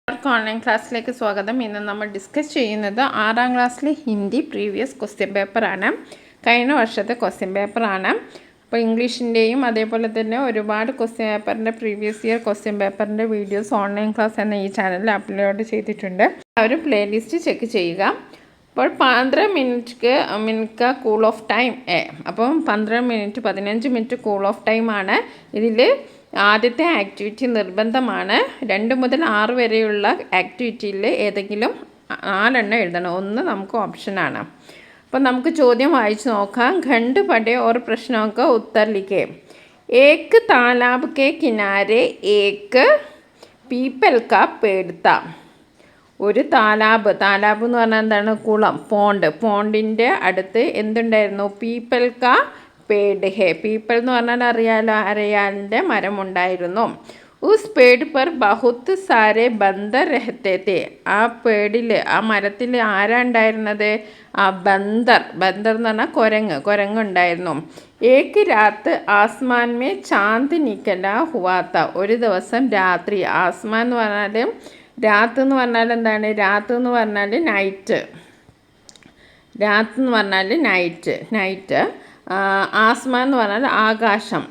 എല്ലാവർക്കും ഓൺലൈൻ ക്ലാസ്സിലേക്ക് സ്വാഗതം. ഇന്ന് നമ്മൾ ഡിസ്കസ് ചെയ്യുന്നത് 6ാം ക്ലാസ്സിലെ ഹിന്ദി പ്രീവിയസ് ക്വസ്റ്റ്യൻ പേപ്പറാണ്. കഴിഞ്ഞ വർഷത്തെ ക്വസ്റ്റ്യൻ പേപ്പറാണ്. അപ്പോൾ ഇംഗ്ലീഷിൻ്റെയും അതേപോലെ തന്നെ ഒരുപാട് ക്വസ്റ്റ്യൻ പേപ്പറിൻ്റെ പ്രീവിയസ് ഇയർ ക്വസ്റ്റ്യൻ പേപ്പറിൻ്റെ വീഡിയോസ് ഓൺലൈൻ ക്ലാസ് എന്ന ഈ ചാനലിൽ അപ്ലോഡ് ചെയ്തിട്ടുണ്ട്. ഒരു പ്ലേലിസ്റ്റ് ചെക്ക് ചെയ്യുക. അപ്പോൾ 15 മിനിറ്റ് കൂൾ ഓഫ് ടൈം അപ്പം 15 മിനിറ്റ് കൂൾ ഓഫ് ടൈമാണ്. ഇതിൽ ആദ്യത്തെ ആക്ടിവിറ്റി നിർബന്ധമാണ്. 2 മുതൽ 6 വരെയുള്ള ആക്ടിവിറ്റിയിൽ ഏതെങ്കിലും 4 എഴുതണം. 1 നമുക്ക് ഓപ്ഷനാണ്. അപ്പോൾ നമുക്ക് ചോദ്യം വായിച്ച് നോക്കാം. ഖണ്ഡ് പഠേ और प्रश्नों का उत्तर लिखे. एक तालाब के किनारे एक पीपल का पेड़ था. ഒരു താലാബ് എന്ന് പറഞ്ഞാൽ എന്താണ്? കുളം, പോണ്ടിൻ്റെ അടുത്ത് എന്തുണ്ടായിരുന്നു? പീപ്പൽ കാ പേഡ് ഹേ. പീപ്പിൾ എന്ന് പറഞ്ഞാൽ അറിയാലോ, അരയാലിൻ്റെ മരമുണ്ടായിരുന്നു. ഉസ് പേഡ് പർ ബഹുത്ത് സാരെ ബന്ദർ രഹത്തെ തേ. ആ പേടിൽ, ആ മരത്തിൽ ആരാ ഉണ്ടായിരുന്നത്? ആ ബന്ദർ എന്ന് പറഞ്ഞാൽ കുരങ്ങുണ്ടായിരുന്നു. ഏക്ക് രാത്ത് ആസ്മാൻ മേ ചാന്ദ് നിക്കല ഹുവാത്ത. ഒരു ദിവസം രാത്രി, ആസ്മാൻ എന്ന് പറഞ്ഞാൽ രാത്ത് എന്ന് പറഞ്ഞാൽ എന്താണ്? രാത്ത് എന്ന് പറഞ്ഞാൽ നൈറ്റ്. ആസ്മാൻ എന്ന് പറഞ്ഞാൽ ആകാശം,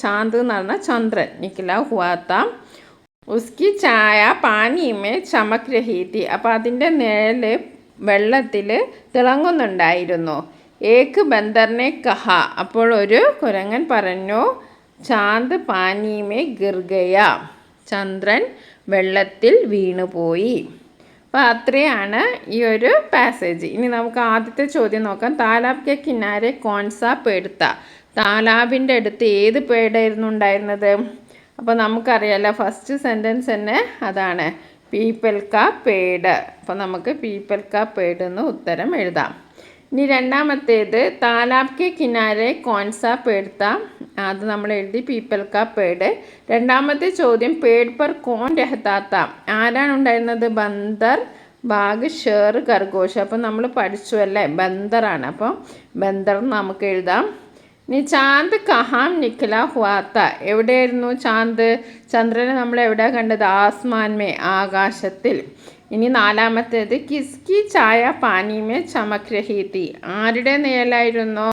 ചാന്ത് എന്ന് പറഞ്ഞാൽ ചന്ദ്രൻ. നിക്കല ഹുവാത്ത. ഉസ്കി ചായ പാനിമേ ചമക് രഹി തി. അപ്പോൾ അതിൻ്റെ നിഴൽ വെള്ളത്തിൽ തിളങ്ങുന്നുണ്ടായിരുന്നു. ഏക്ക് ബന്ദറിനെ കഹ. അപ്പോൾ ഒരു കുരങ്ങൻ പറഞ്ഞു, ചാന്ത് പാനിമേ ഗിർ ഗയ. ചന്ദ്രൻ വെള്ളത്തിൽ വീണുപോയി. അപ്പോൾ അത്രയാണ് ഈ ഒരു പാസേജ്. ഇനി നമുക്ക് ആദ്യത്തെ ചോദ്യം നോക്കാം. താലാബ് കെ കിനാരെ കോൺസാ പേടുത്ത. താലാബിൻ്റെ അടുത്ത് ഏത് പേടായിരുന്നു ഉണ്ടായിരുന്നത്? അപ്പോൾ നമുക്കറിയാലോ, ഫസ്റ്റ് സെൻറ്റൻസ് തന്നെ അതാണ്, പീപ്പൽ കാ പേട്. അപ്പോൾ നമുക്ക് പീപ്പൽ കാ പേട് എന്ന് ഉത്തരം എഴുതാം. ഇനി രണ്ടാമത്തേത് താലാബ് കെ കിനാരെ കോൺസാ പേടുത്ത. അത് നമ്മൾ എഴുതി, പീപ്പൽ കാ പേട്. രണ്ടാമത്തെ ചോദ്യം, പേട് പർ കോൺ രഹത്താത്ത. ആരാണ് ഉണ്ടായിരുന്നത്? ബന്ദർ, ബാഗ്, ഷേർ, ഖർഗോഷ്. അപ്പം നമ്മൾ പഠിച്ചു അല്ലേ, ബന്ദറാണ്. അപ്പോൾ ബന്ദർ നമുക്ക് എഴുതാം. ഇനി ചാന്ദ് കഹാം നിക്കല ഹുവാത്ത. എവിടെയായിരുന്നു ചാന്ദ്? ചന്ദ്രനെ നമ്മൾ എവിടെയാണ് കണ്ടത്? ആസ്മാൻമേ, ആകാശത്തിൽ. ഇനി നാലാമത്തേത്, കിസ്കി ചായ പാനിമേ ചമക് രഹി തി. ആരുടെ നിഴലായിരുന്നു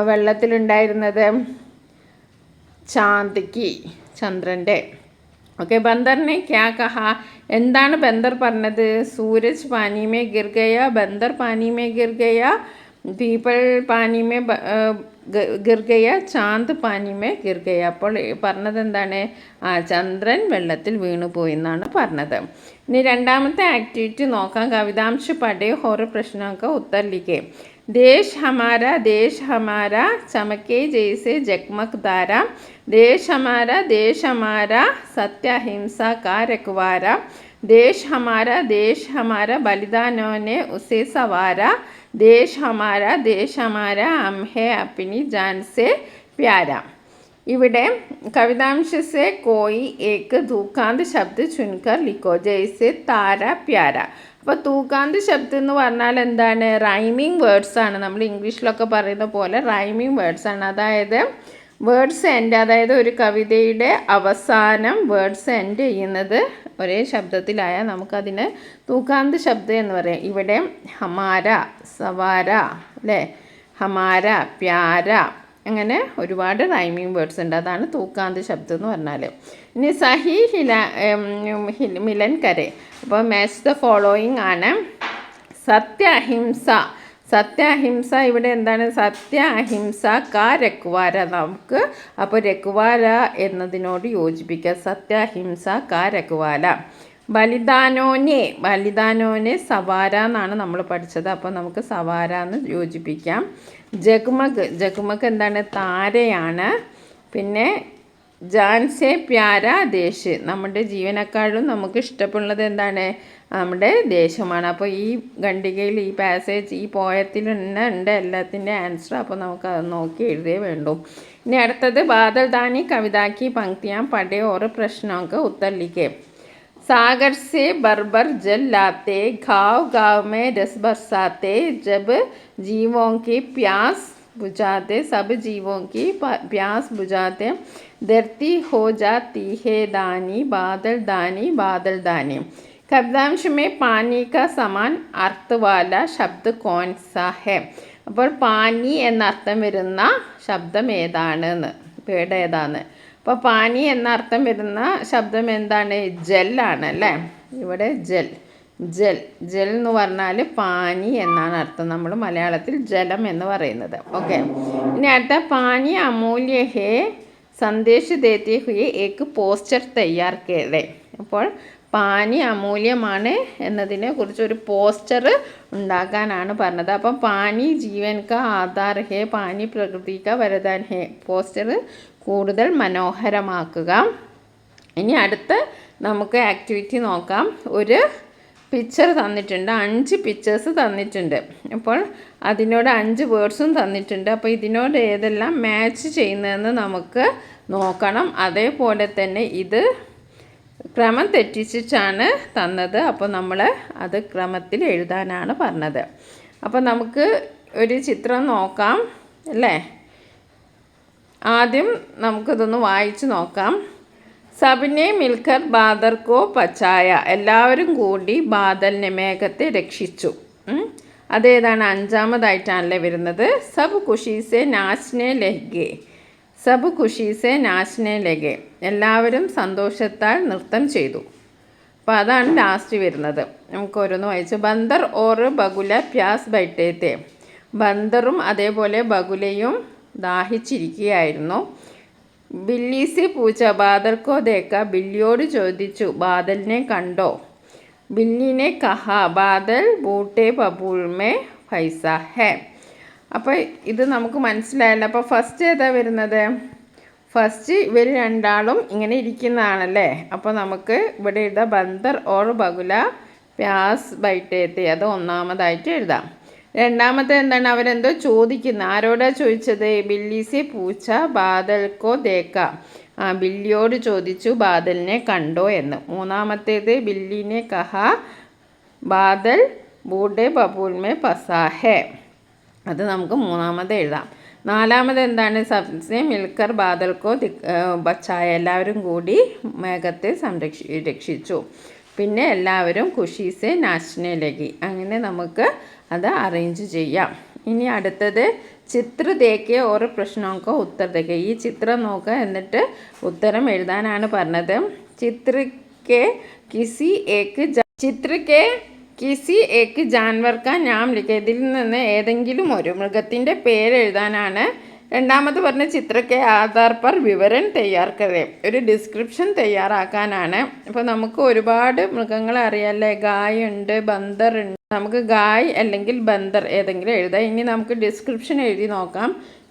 വെള്ളത്തിലുണ്ടായിരുന്നത്? ചാന്ദ്ക്ക്, ചന്ദ്രൻ്റെ. ഓക്കെ, ബന്ദറിനെ ക്യാ കഹ. എന്താണ് ബന്ദർ പറഞ്ഞത്? സൂരജ് പാനിമേ ഗിർ ഗയ, ബന്ദർ പാനിമേ ഗിർ ഗയ, പീപ്പൽ പാനിമേ ഗിർ ഗയ, ചാന്ദ് പാനിമേ ഗിർ ഗയ. അപ്പോൾ പറഞ്ഞത് എന്താണ്? ചന്ദ്രൻ വെള്ളത്തിൽ വീണുപോയി എന്നാണ് പറഞ്ഞത്. ഇനി രണ്ടാമത്തെ ആക്ടിവിറ്റി നോക്കാം. കവിതാംശ് പഠേ और प्रश्नों का उत्तर लिखे. देश हमारा चमके जैसे जगमग तारा. देश हमारा सत्य अहिंसा का रखवारा. देश हमारा बलिदानों ने उसे सवारा. देश हमारा हम है अपनी जान से प्यारा. ഇവിടെ കവിതാംശസെ കോയി ഏക്ക് തൂക്കാന്ത് ശബ്ദ ചുൻകർ ലിഖോ ജയ്സെ താര പ്യാര. അപ്പോൾ തൂക്കാന്ത് ശബ്ദം എന്ന് പറഞ്ഞാൽ എന്താണ്? റൈമിങ് വേർഡ്സ് ആണ്. നമ്മൾ ഇംഗ്ലീഷിലൊക്കെ പറയുന്ന പോലെ റൈമിങ് വേർഡ്സ് ആണ്. അതായത് വേർഡ്സ് എൻഡ്, അതായത് ഒരു കവിതയുടെ അവസാനം വേർഡ്സ് എൻഡ് ചെയ്യുന്നത് ഒരേ ശബ്ദത്തിലായാൽ നമുക്കതിന് തൂക്കാന്ത് ശബ്ദം എന്ന് പറയാം. ഇവിടെ ഹമാര, സവാര, അല്ലേ, ഹമാര, പ്യാര, അങ്ങനെ ഒരുപാട് റൈമിങ് വേർഡ്സ് ഉണ്ട്. അതാണ് തൂക്കാന്ത് ശബ്ദം എന്ന് പറഞ്ഞാൽ. ഇനി സഹി മിലൻ കരെ. അപ്പോൾ മാച്ച് ദ ഫോളോയിങ് ആണ്. സത്യ അഹിംസ ഇവിടെ എന്താണ്? സത്യ അഹിംസ കാ രഖ്വാര. നമുക്ക് അപ്പോൾ രഖ്വാര എന്നതിനോട് യോജിപ്പിക്കുക. സത്യ അഹിംസ കാ രഖ്വാല. ബലിദാനോനെ സവാര എന്നാണ് നമ്മൾ പഠിച്ചത്. അപ്പോൾ നമുക്ക് സവാര എന്ന് യോജിപ്പിക്കാം. ജഗ്മഗ് എന്താണ്? താരയാണ്. പിന്നെ ജാൻസെ പ്യാര ദേശ്. നമ്മുടെ ജീവനക്കാളും നമുക്ക് ഇഷ്ടപ്പെടുന്നത് എന്താണ്? നമ്മുടെ ദേശമാണ്. അപ്പോൾ ഈ ഖണ്ഡികയിൽ, ഈ പാസേജ്, ഈ പോയത്തിൽ തന്നെ ഉണ്ട് എല്ലാത്തിൻ്റെ ആൻസർ. അപ്പോൾ നമുക്ക് അത് നോക്കി എഴുതിയേ വേണ്ടൂ. ഇനി അടുത്തത്, ബാദൽ ദാനി കവിതാക്കി പങ്ക്തിയാം പഠേ और प्रश्नों का उत्तर लिखे. सागर से बरबर जल लाते, गाँव में रस बरसाते, जब जीवों की प्यास बुझाते, सब जीवों की प्यास बुझाते, धरती हो जाती है दानी, बादल दानी, बादल दानी. शब्दांश में पानी का समान अर्थ वाला शब्द कौन सा है? അപ്പോൾ പാനി എന്നർത്ഥം വരുന്ന ശബ്ദം ഏതാണെന്ന്, വേർഡ് ഏതാണ്? അപ്പോൾ പാനി എന്നർത്ഥം വരുന്ന ശബ്ദം എന്താണ്? ജെല്ലാണ് അല്ലേ. ഇവിടെ ജൽ ജൽ ജൽ എന്ന് പറഞ്ഞാൽ പാനി എന്നാണ് അർത്ഥം. നമ്മൾ മലയാളത്തിൽ ജലം എന്ന് പറയുന്നത്. ഓക്കെ, ഇനി അടുത്ത പാനി അമൂല്യ ഹേ സന്ദേശ് ദേത്തെ ഹുയെ ഏക്ക് പോസ്റ്റർ തയ്യാർ കേടെ. അപ്പോൾ പാനി അമൂല്യമാണ് എന്നതിനെ കുറിച്ച് ഒരു പോസ്റ്റർ ഉണ്ടാക്കാനാണ് പറഞ്ഞത്. അപ്പം പാനി ജീവൻ കാ ആധാർ ഹേ, പാനി പ്രകൃതി കാ വരദാൻ ഹേ. പോസ്റ്റർ കൂടുതൽ മനോഹരമാക്കുക. ഇനി അടുത്ത് നമുക്ക് ആക്ടിവിറ്റി നോക്കാം. ഒരു പിക്ചർ തന്നിട്ടുണ്ട്, 5 പിക്ചേഴ്സ് തന്നിട്ടുണ്ട്. അപ്പോൾ അതിനോട് 5 വേർഡ്സും തന്നിട്ടുണ്ട്. അപ്പോൾ ഇതിനോട് ഏതെല്ലാം മാച്ച് ചെയ്യുന്നതെന്ന് നമുക്ക് നോക്കണം. അതേപോലെ തന്നെ ഇത് ക്രമം തെറ്റിച്ചിട്ടാണ് തന്നത്. അപ്പോൾ നമ്മൾ അത് ക്രമത്തിൽ എഴുതാനാണ് പറഞ്ഞത്. അപ്പോൾ നമുക്ക് ഒരു ചിത്രം നോക്കാം അല്ലേ. ആദ്യം നമുക്കിതൊന്ന് വായിച്ച് നോക്കാം. സബിനെ മിൽക്കർ ബാദർ കോ പച്ചായ. എല്ലാവരും കൂടി ബാദലിനെ, മേഘത്തെ രക്ഷിച്ചു. അതേതാണ്? 5ാമതായിട്ടാണല്ലേ വരുന്നത്. സബ് ഖുഷീസെ നാച്നെ ലഗെ. സബ് ഖുഷീസെ നാച്നെ ലഗെ. എല്ലാവരും സന്തോഷത്താൽ നൃത്തം ചെയ്തു. അപ്പോൾ അതാണ് ലാസ്റ്റ് വരുന്നത്. നമുക്ക് ഓരോന്ന് വായിച്ചു. ബന്ദർ ഓർ ബഗുല പ്യാസ് ബൈട്ടേത്തെ. ബന്ദറും അതേപോലെ ബഗുലയും ദാഹിച്ചിരിക്കുകയായിരുന്നു. ബില്ലി സെ പൂച്ച ബാദൽ കോ ദേക്ക. ബില്ലിയോട് ചോദിച്ചു, ബാദലിനെ കണ്ടോ? ബില്ലിനെ കഹ ബാദൽ ബൂട്ടെ ബബൂൾ മേ പൈസ ഹേ. അപ്പോൾ ഇത് നമുക്ക് മനസ്സിലായല്ലോ. അപ്പോൾ ഫസ്റ്റ് ഏതാ വരുന്നത്? ഫസ്റ്റ് ഇവർ രണ്ടാളും ഇങ്ങനെ ഇരിക്കുന്നതാണല്ലേ. അപ്പോൾ നമുക്ക് ഇവിടെ എഴുതാം ബന്ദർ ഓർ ബഗുല പ്യാസ് ബൈട്ടേത്തെ. അത് 1ാമതായിട്ട് എഴുതാം. രണ്ടാമത്തെ എന്താണ്? അവരെന്തോ ചോദിക്കുന്നത്. ആരോടാ ചോദിച്ചത്? ബില്ലിസെ പൂച്ച ബാദൽക്കോ ദേക്ക. ബില്ലിയോട് ചോദിച്ചു ബാദലിനെ കണ്ടോ എന്ന്. 3ാമത്തേത് ബില്ലിനെ കഹ ബാദൽ ബൂഡെ ബബൂൽമേ പസാഹേ. അത് നമുക്ക് 3ാമത് എഴുതാം. 4ാമത് എന്താണ്? സബ്സെ മിൽക്കർ ബാദൽക്കോ ബച്ചായ. എല്ലാവരും കൂടി മേഘത്തെ രക്ഷിച്ചു. പിന്നെ എല്ലാവരും ഖുഷീസെ നാച്നെ ലഗി. അങ്ങനെ നമുക്ക് അത് അറേഞ്ച് ചെയ്യാം. ഇനി അടുത്തത് ചിത്ര ദേക്കെ ഓരോ പ്രശ്നമൊക്കെ ഉത്തർ ദേക്കെ. ഈ ചിത്രം നോക്കുക, എന്നിട്ട് ഉത്തരം എഴുതാനാണ് പറഞ്ഞത്. ചിത്രക്കെ കിസി ഏക്ക് ജാൻവർ കാ നാം ലിഖെ. ഇതിൽ നിന്ന് ഏതെങ്കിലും ഒരു മൃഗത്തിൻ്റെ പേര് എഴുതാനാണ്. രണ്ടാമത് പറഞ്ഞ ചിത്രക്കെ ആധാർ പർ വിവരൺ തയ്യാർ കരേ. ഒരു ഡിസ്ക്രിപ്ഷൻ തയ്യാറാക്കാനാണ്. അപ്പോൾ നമുക്ക് ഒരുപാട് മൃഗങ്ങളെ അറിയാമല്ലേ. ഗായ് ഉണ്ട്, ബന്ദർ ഉണ്ട്. നമുക്ക് ഗായ് അല്ലെങ്കിൽ ബന്ദർ ഏതെങ്കിലും എഴുതാം. ഇനി നമുക്ക് ഡിസ്ക്രിപ്ഷൻ എഴുതി നോക്കാം.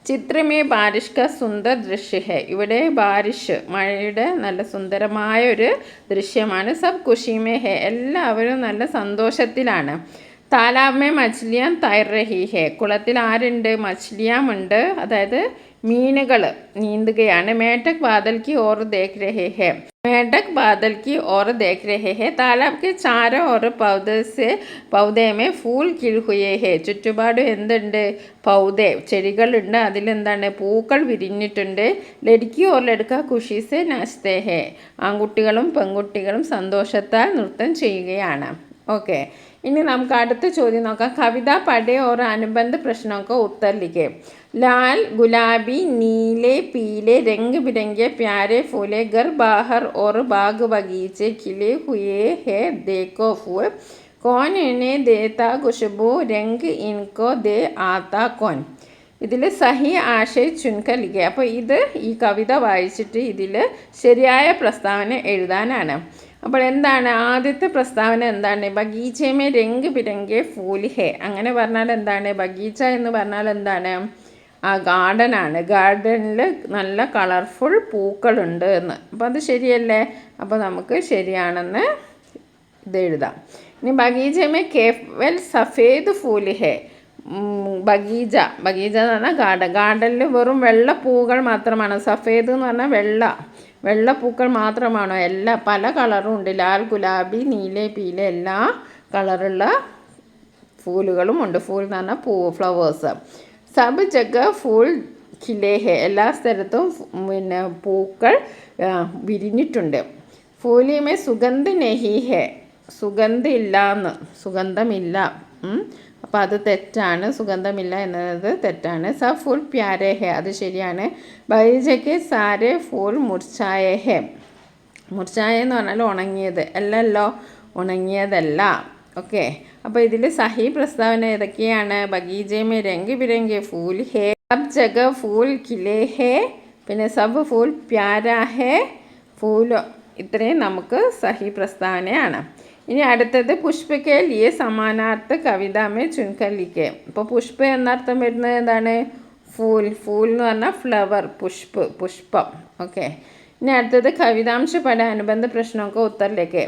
ചിത്രമേ ബാരിഷ് കാ സുന്ദർ ദൃശ്യ ഹേ. ഇവിടെ ബാരിഷ്, മഴയുടെ നല്ല സുന്ദരമായ ഒരു ദൃശ്യമാണ്. സബ് ഖുഷിമേ ഹേ. എല്ലാവരും നല്ല സന്തോഷത്തിലാണ്. താലാബ് മേ മച്ഛലിയാൻ തൈർ രഹി ഹേ. കുളത്തിൽ ആരുണ്ട്? മച്ഛലിയാമുണ്ട്, അതായത് മീനുകൾ നീന്തുകയാണ്. മേട്ടക് ബാദൽ കി ഓർ ദേഖ് രഹേ ഹേ. മേട്ടക് ബാദൽ കി ഓർ ദേഖ് രഹേ ഹേ. താലാബ് കെ ചാരോ ഓർ പൗധേമേ ഫൂൽ കിൽ ഹുയേ ഹേ. ചുറ്റുപാടും എന്തുണ്ട്? പൗധേ, ചെടികളുണ്ട്. അതിലെന്താണ്? പൂക്കൾ വിരിഞ്ഞിട്ടുണ്ട്. ലടുക്കി ഓർ ലടുക്ക ഖുഷീസെ നാച്തേ ഹേ. ആൺകുട്ടികളും പെൺകുട്ടികളും സന്തോഷത്താൽ നൃത്തം ചെയ്യുകയാണ്. ഓക്കെ, ഇനി നമുക്ക് അടുത്ത ചോദ്യം നോക്കാം. കവിത പഠേ ഓർ അനുബന്ധ പ്രശ്നമൊക്കെ ഉത്തർ ലിഖേ. लाल गुलाबी नीले पीले रंग बिरंगे प्यारे फूले घर बाहर और बाग बगीचे खिले हुए हैं देखो फूल कौन इन्हें देता खुशबू रंग इनको दे आता कौन. ഇതിൽ സഹി ആശയ ചുൻക ലിഖേ. അപ്പോൾ ഇത് ഈ കവിത വായിച്ചിട്ട് ഇതിൽ ശരിയായ പ്രസ്താവന എഴുതാനാണ്. അപ്പോൾ എന്താണ് ആദ്യത്തെ പ്രസ്താവന? എന്താണ്? ബഗീച്ചമേ രംഗ് ബിരംഗെ ഫൂൽ ഹേ. അങ്ങനെ പറഞ്ഞാൽ എന്താണ്? ബഗീച്ച എന്ന് പറഞ്ഞാൽ എന്താണ്? ആ ഗാർഡനാണ്. ഗാർഡനിൽ നല്ല കളർഫുൾ പൂക്കളുണ്ട് എന്ന്. അപ്പോൾ അത് ശരിയല്ലേ? അപ്പോൾ നമുക്ക് ശരിയാണെന്ന് ഇത് എഴുതാം. ഇനി ബഗീച്ചമേ കേവൽ സഫേദ് ഫൂൽ ഹേ. ബഗീജ എന്ന് പറഞ്ഞാൽ ഗാർഡനിൽ വെറും വെള്ള പൂക്കൾ മാത്രമാണ്. സഫേദ് എന്ന് പറഞ്ഞാൽ വെള്ള പൂക്കൾ മാത്രമാണോ? പല കളറും ഉണ്ട്. ലാൽ, ഗുലാബി, നീല, പീല എല്ലാ കളറുള്ള ഫൂലുകളും ഉണ്ട്. ഫൂൽ എന്ന് പറഞ്ഞാൽ ഫ്ലവേഴ്സ്. സബ് ജഗ ഫൂൾ ഖിലേ ഹേ. എല്ലാ സ്ഥലത്തും പിന്നെ പൂക്കൾ വിരിഞ്ഞിട്ടുണ്ട്. ഫൂലിമേ സുഗന്ധ നെഹി ഹേ. സുഗന്ധമില്ല സുഗന്ധമില്ല. അപ്പോൾ അത് തെറ്റാണ്. സുഗന്ധമില്ല എന്നത് തെറ്റാണ്. സ ഫുൾ പ്യാരെ ഹെ, അത് ശരിയാണ്. ബഗീചയ്ക്ക് സാരെ ഫൂൾ മുർച്ചായേ ഹെ. മുർച്ചായ എന്ന് പറഞ്ഞാൽ ഉണങ്ങിയത് അല്ലല്ലോ, ഉണങ്ങിയതല്ല. ഓക്കെ, അപ്പോൾ ഇതിൽ സഹി പ്രസ്താവന ഏതൊക്കെയാണ്? ബഗീചെ മേ രംഗ് ബിരംഗെ ഫൂൽ ഹേ, സബ് ജഗ ഫൂൽ ഖിലേ ഹേ, പിന്നെ സബ് ഫൂൽ പ്യാരാ ഹേ, ഫൂൽ. ഇത്രയും നമുക്ക് സഹി പ്രസ്താവനയാണ്. ഇനി അടുത്തത് പുഷ്പക്കെ ലിയെ സമാനാർത്ഥ കവിതാമേ ചുൻകർ ലിഖേ. ഇപ്പോൾ പുഷ്പ എന്നർത്ഥം വരുന്നത് എന്താണ്? ഫൂൽ. ഫൂൽ എന്ന് പറഞ്ഞാൽ ഫ്ലവർ, പുഷ്പം. ഓക്കെ, ഇനി അടുത്തത് കവിതാംശ പഠ അനുബന്ധ പ്രശ്നമൊക്കെ ഉത്തറിലേക്ക്.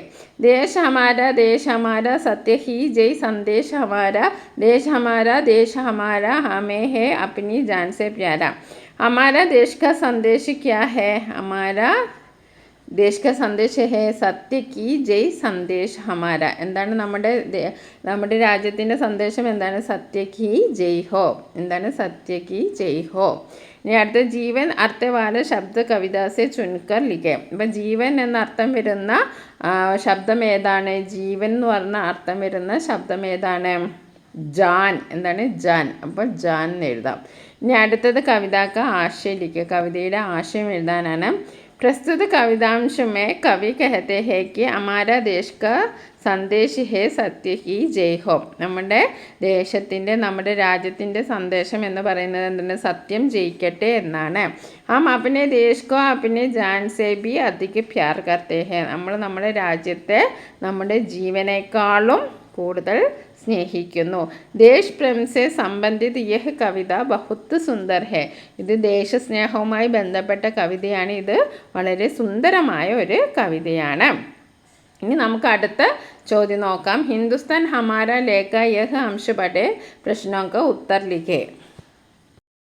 ദേശ ഹമാര സത്യ ഹി ജയ് സന്ദേശ ഹമാര ദേശ ഹമാര ഹമേ ഹേ അപ്നി ജാൻ സെ പ്യാര. ഹമാര ദേശ് കാ സന്ദേശ് ക്യാ ഹേ? ഹമാര ദേശ് കാ സന്ദേശ് ഹേ സത്യ കി ജയ് സന്ദേശ് ഹമാര. എന്താണ് നമ്മുടെ രാജ്യത്തിൻ്റെ സന്ദേശം? എന്താണ്? സത്യ കി ജയ് ഹോ. എന്താണ്? സത്യ കി ജയ് ഹോ. ഇനി അടുത്ത ജീവൻ അർത്ഥവാല ശബ്ദ കവിതാസെ ചുൻകർ ലിഖേ. ഇപ്പം ജീവൻ എന്നർത്ഥം വരുന്ന ശബ്ദം ഏതാണ്? ജീവൻ എന്ന് പറഞ്ഞ അർത്ഥം വരുന്ന ശബ്ദം ഏതാണ്? ജാൻ. എന്താണ്? ജാൻ. അപ്പോൾ ജാൻ എന്ന് എഴുതാം. ഇനി അടുത്തത് കവിതാക്ക് ആശയം ലിഖേ. കവിതയുടെ ആശയം എഴുതാനാണ്. प्रस्तुत कवितांश में कवि कहते हैं कि हमारा देश का സന്ദേശ് ഹേ സത്യ ഹി ജയ് ഹോ. നമ്മുടെ രാജ്യത്തിൻ്റെ സന്ദേശം എന്ന് പറയുന്നത് എന്താണ്? സത്യം ജയിക്കട്ടെ എന്നാണ്. ഹം അപ്നെ ദേശ് കോ അപ്നെ ജാൻ സേ ഭി അധിക് പ്യാർ കർത്തേ ഹേ. നമ്മൾ നമ്മുടെ രാജ്യത്തെ നമ്മുടെ ജീവനേക്കാളും കൂടുതൽ സ്നേഹിക്കുന്നു. ദേശ് പ്രേം സെ സംബന്ധിത് യഹ് കവിത ബഹുത്ത് സുന്ദർ ഹെ. ഇത് ദേശസ്നേഹവുമായി ബന്ധപ്പെട്ട കവിതയാണ്. ഇത് വളരെ സുന്ദരമായ ഒരു കവിതയാണ്. ഇനി നമുക്ക് അടുത്ത ചോദ്യം നോക്കാം. ഹിന്ദുസ്ഥാൻ ഹമാര ലേഖ യഹ് അംശ പഠേ പ്രശ്നോं का उत्तर लिखे.